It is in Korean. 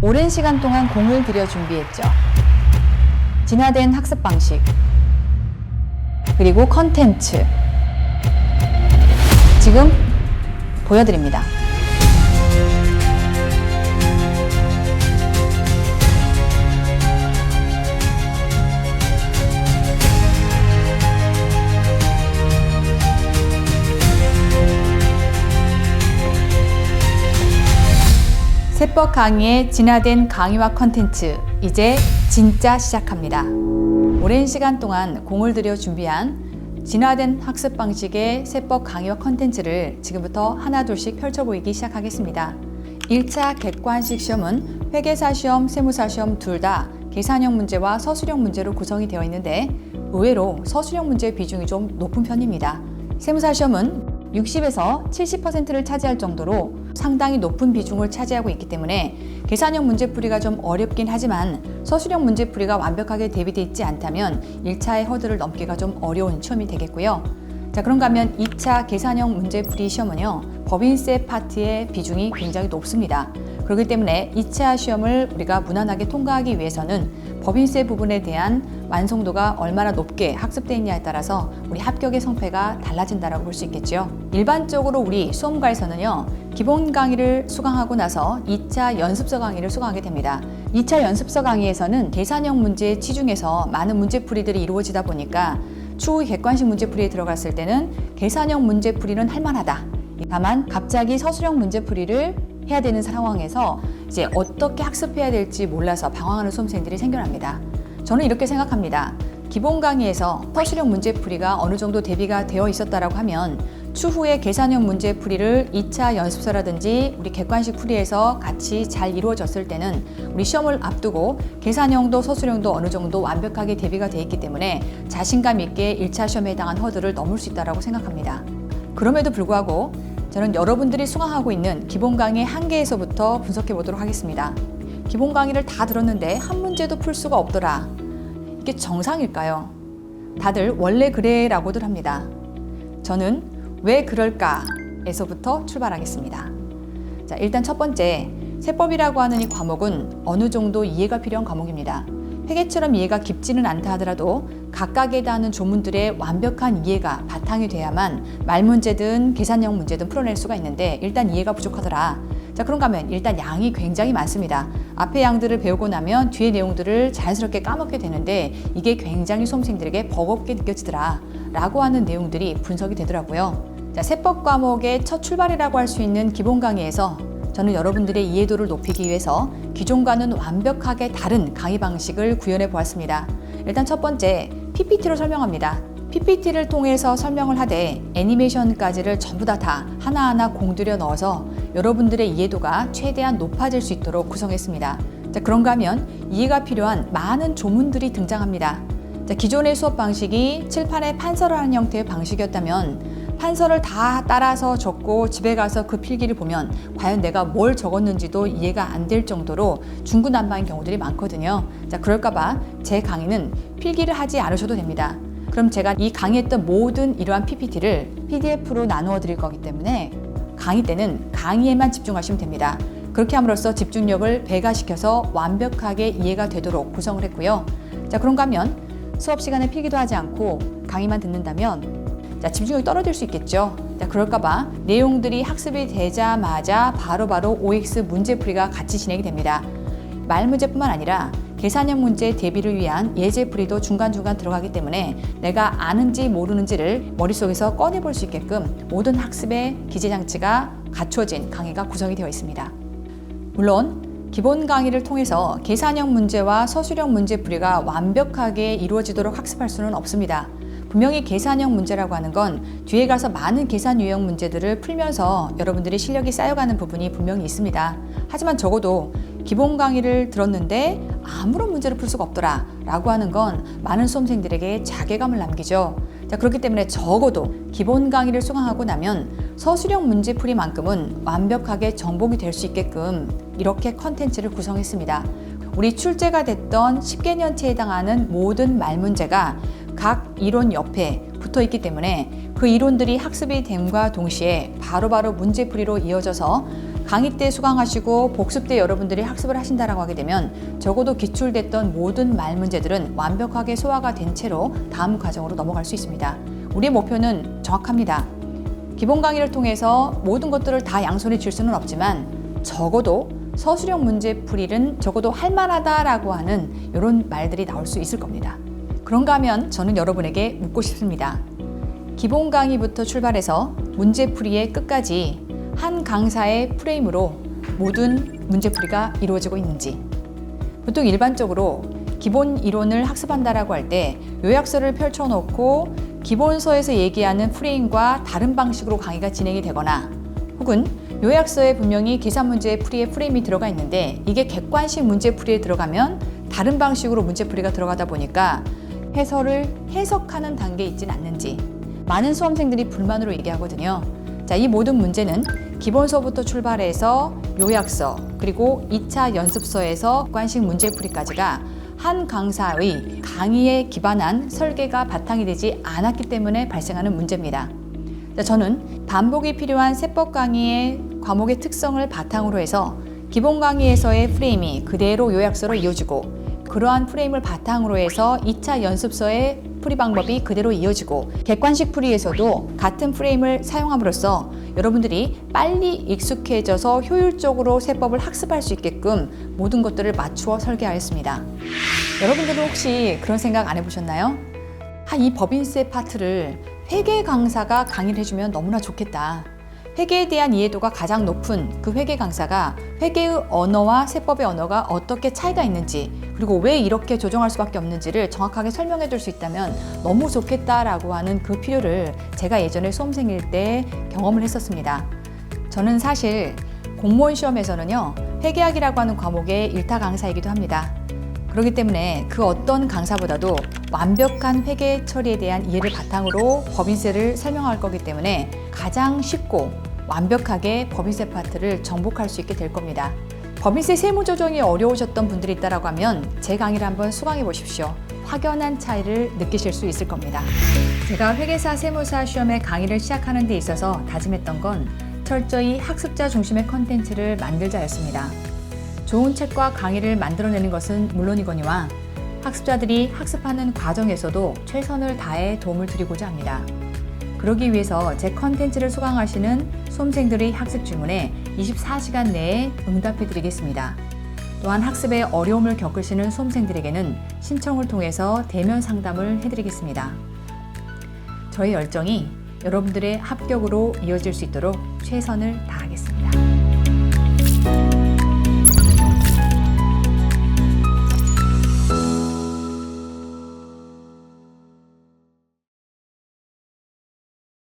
오랜 시간 동안 공을 들여 준비했죠. 진화된 학습 방식, 그리고 컨텐츠. 지금 보여드립니다. 세법 강의의 진화된 강의와 컨텐츠, 이제 진짜 시작합니다. 오랜 시간 동안 공을 들여 준비한 진화된 학습 방식의 세법 강의와 컨텐츠를 지금부터 하나둘씩 펼쳐보이기 시작하겠습니다. 1차 객관식 시험은 회계사 시험, 세무사 시험 둘 다 계산형 문제와 서술형 문제로 구성이 되어 있는데 의외로 서술형 문제의 비중이 좀 높은 편입니다. 세무사 시험은 60에서 70%를 차지할 정도로 상당히 높은 비중을 차지하고 있기 때문에 계산형 문제풀이가 좀 어렵긴 하지만 서술형 문제풀이가 완벽하게 대비되어 있지 않다면 1차의 허들을 넘기가 좀 어려운 시험이 되겠고요. 자, 그런가 하면 2차 계산형 문제풀이 시험은요, 법인세 파트의 비중이 굉장히 높습니다. 그렇기 때문에 2차 시험을 우리가 무난하게 통과하기 위해서는 법인세 부분에 대한 완성도가 얼마나 높게 학습되어 있냐에 따라서 우리 합격의 성패가 달라진다고 볼 수 있겠죠. 일반적으로 우리 수험가에서는요, 기본 강의를 수강하고 나서 2차 연습서 강의를 수강하게 됩니다. 2차 연습서 강의에서는 계산형 문제에 치중해서 많은 문제풀이들이 이루어지다 보니까 추후 객관식 문제풀이에 들어갔을 때는 계산형 문제풀이는 할만하다. 다만 갑자기 서술형 문제풀이를 해야 되는 상황에서 이제 어떻게 학습해야 될지 몰라서 방황하는 수험생들이 생겨납니다. 저는 이렇게 생각합니다. 기본 강의에서 서술형 문제풀이가 어느 정도 대비가 되어 있었다라고 하면 추후에 계산형 문제풀이를 2차 연습서라든지 우리 객관식 풀이에서 같이 잘 이루어졌을 때는 우리 시험을 앞두고 계산형도 서술형도 어느 정도 완벽하게 대비가 되어 있기 때문에 자신감 있게 1차 시험에 해당한 허들을 넘을 수 있다고 생각합니다. 그럼에도 불구하고 저는 여러분들이 수강하고 있는 기본 강의 한계에서부터 분석해 보도록 하겠습니다. 기본 강의를 다 들었는데 한 문제도 풀 수가 없더라. 이게 정상일까요? 다들 원래 그래라고들 합니다. 저는 왜 그럴까에서부터 출발하겠습니다. 자, 일단 첫 번째, 세법이라고 하는 이 과목은 어느 정도 이해가 필요한 과목입니다. 회계처럼 이해가 깊지는 않다 하더라도 각각에 대한 조문들의 완벽한 이해가 바탕이 돼야만 말 문제든 계산형 문제든 풀어낼 수가 있는데 일단 이해가 부족하더라. 자, 그런가 하면 일단 양이 굉장히 많습니다. 앞에 양들을 배우고 나면 뒤에 내용들을 자연스럽게 까먹게 되는데 이게 굉장히 수험생들에게 버겁게 느껴지더라 라고 하는 내용들이 분석이 되더라고요. 자, 세법 과목의 첫 출발이라고 할 수 있는 기본 강의에서 저는 여러분들의 이해도를 높이기 위해서 기존과는 완벽하게 다른 강의 방식을 구현해 보았습니다. 일단 첫 번째, PPT로 설명합니다. PPT를 통해서 설명을 하되 애니메이션까지를 전부 다 하나하나 공들여 넣어서 여러분들의 이해도가 최대한 높아질 수 있도록 구성했습니다. 자, 그런가 하면 이해가 필요한 많은 조문들이 등장합니다. 자, 기존의 수업 방식이 칠판에 판서를 하는 형태의 방식이었다면 판서를 다 따라서 적고 집에 가서 그 필기를 보면 과연 내가 뭘 적었는지도 이해가 안 될 정도로 중구난방인 경우들이 많거든요. 자, 그럴까봐 제 강의는 필기를 하지 않으셔도 됩니다. 그럼 제가 이 강의했던 모든 이러한 PPT를 PDF로 나누어 드릴 거기 때문에 강의 때는 강의에만 집중하시면 됩니다. 그렇게 함으로써 집중력을 배가시켜서 완벽하게 이해가 되도록 구성을 했고요. 자, 그런가 하면 수업 시간에 필기도 하지 않고 강의만 듣는다면 자, 집중력이 떨어질 수 있겠죠. 자, 그럴까봐 내용들이 학습이 되자마자 바로바로 OX 문제풀이가 같이 진행이 됩니다. 말 문제뿐만 아니라 계산형 문제 대비를 위한 예제풀이도 중간중간 들어가기 때문에 내가 아는지 모르는지를 머릿속에서 꺼내볼 수 있게끔 모든 학습의 기재장치가 갖춰진 강의가 구성이 되어 있습니다. 물론 기본 강의를 통해서 계산형 문제와 서술형 문제풀이가 완벽하게 이루어지도록 학습할 수는 없습니다. 분명히 계산형 문제라고 하는 건 뒤에 가서 많은 계산 유형 문제들을 풀면서 여러분들이 실력이 쌓여가는 부분이 분명히 있습니다. 하지만 적어도 기본 강의를 들었는데 아무런 문제를 풀 수가 없더라 라고 하는 건 많은 수험생들에게 자괴감을 남기죠. 자, 그렇기 때문에 적어도 기본 강의를 수강하고 나면 서술형 문제풀이만큼은 완벽하게 정복이 될 수 있게끔 이렇게 컨텐츠를 구성했습니다. 우리 출제가 됐던 10개년치에 해당하는 모든 말 문제가 각 이론 옆에 붙어 있기 때문에 그 이론들이 학습이 됨과 동시에 바로바로 문제풀이로 이어져서 강의 때 수강하시고 복습 때 여러분들이 학습을 하신다라고 하게 되면 적어도 기출됐던 모든 말 문제들은 완벽하게 소화가 된 채로 다음 과정으로 넘어갈 수 있습니다. 우리의 목표는 정확합니다. 기본 강의를 통해서 모든 것들을 다 양손에 쥘 수는 없지만 적어도 서술형 문제풀이는 적어도 할만하다라고 하는 이런 말들이 나올 수 있을 겁니다. 그런가 하면 저는 여러분에게 묻고 싶습니다. 기본 강의부터 출발해서 문제풀이의 끝까지 한 강사의 프레임으로 모든 문제풀이가 이루어지고 있는지, 보통 일반적으로 기본 이론을 학습한다라고 할 때 요약서를 펼쳐놓고 기본서에서 얘기하는 프레임과 다른 방식으로 강의가 진행이 되거나, 혹은 요약서에 분명히 계산 문제의 풀이에 프레임이 들어가 있는데 이게 객관식 문제풀이에 들어가면 다른 방식으로 문제풀이가 들어가다 보니까 해설을 해석하는 단계에 있진 않는지 많은 수험생들이 불만으로 얘기하거든요. 자, 이 모든 문제는 기본서부터 출발해서 요약서, 그리고 2차 연습서에서 객관식 문제풀이까지가 한 강사의 강의에 기반한 설계가 바탕이 되지 않았기 때문에 발생하는 문제입니다. 자, 저는 반복이 필요한 세법 강의의 과목의 특성을 바탕으로 해서 기본 강의에서의 프레임이 그대로 요약서로 이어지고, 그러한 프레임을 바탕으로 해서 2차 연습서의 풀이 방법이 그대로 이어지고, 객관식 풀이에서도 같은 프레임을 사용함으로써 여러분들이 빨리 익숙해져서 효율적으로 세법을 학습할 수 있게끔 모든 것들을 맞추어 설계하였습니다. 여러분들은 혹시 그런 생각 안 해보셨나요? 이 법인세 파트를 회계 강사가 강의를 해주면 너무나 좋겠다. 회계에 대한 이해도가 가장 높은 그 회계 강사가 회계의 언어와 세법의 언어가 어떻게 차이가 있는지, 그리고 왜 이렇게 조정할 수밖에 없는지를 정확하게 설명해 줄 수 있다면 너무 좋겠다라고 하는 그 필요를 제가 예전에 수험생일 때 경험을 했었습니다. 저는 사실 공무원 시험에서는요, 회계학이라고 하는 과목의 일타 강사이기도 합니다. 그렇기 때문에 그 어떤 강사보다도 완벽한 회계 처리에 대한 이해를 바탕으로 법인세를 설명할 거기 때문에 가장 쉽고 완벽하게 법인세 파트를 정복할 수 있게 될 겁니다. 법인세 세무 조정이 어려우셨던 분들이 있다고 하면 제 강의를 한번 수강해 보십시오. 확연한 차이를 느끼실 수 있을 겁니다. 제가 회계사 세무사 시험의 강의를 시작하는 데 있어서 다짐했던 건 철저히 학습자 중심의 컨텐츠를 만들자였습니다. 좋은 책과 강의를 만들어내는 것은 물론이거니와 학습자들이 학습하는 과정에서도 최선을 다해 도움을 드리고자 합니다. 그러기 위해서 제 컨텐츠를 수강하시는 수험생들의 학습 질문에 24시간 내에 응답해 드리겠습니다. 또한 학습에 어려움을 겪으시는 수험생들에게는 신청을 통해서 대면 상담을 해드리겠습니다. 저의 열정이 여러분들의 합격으로 이어질 수 있도록 최선을 다하겠습니다.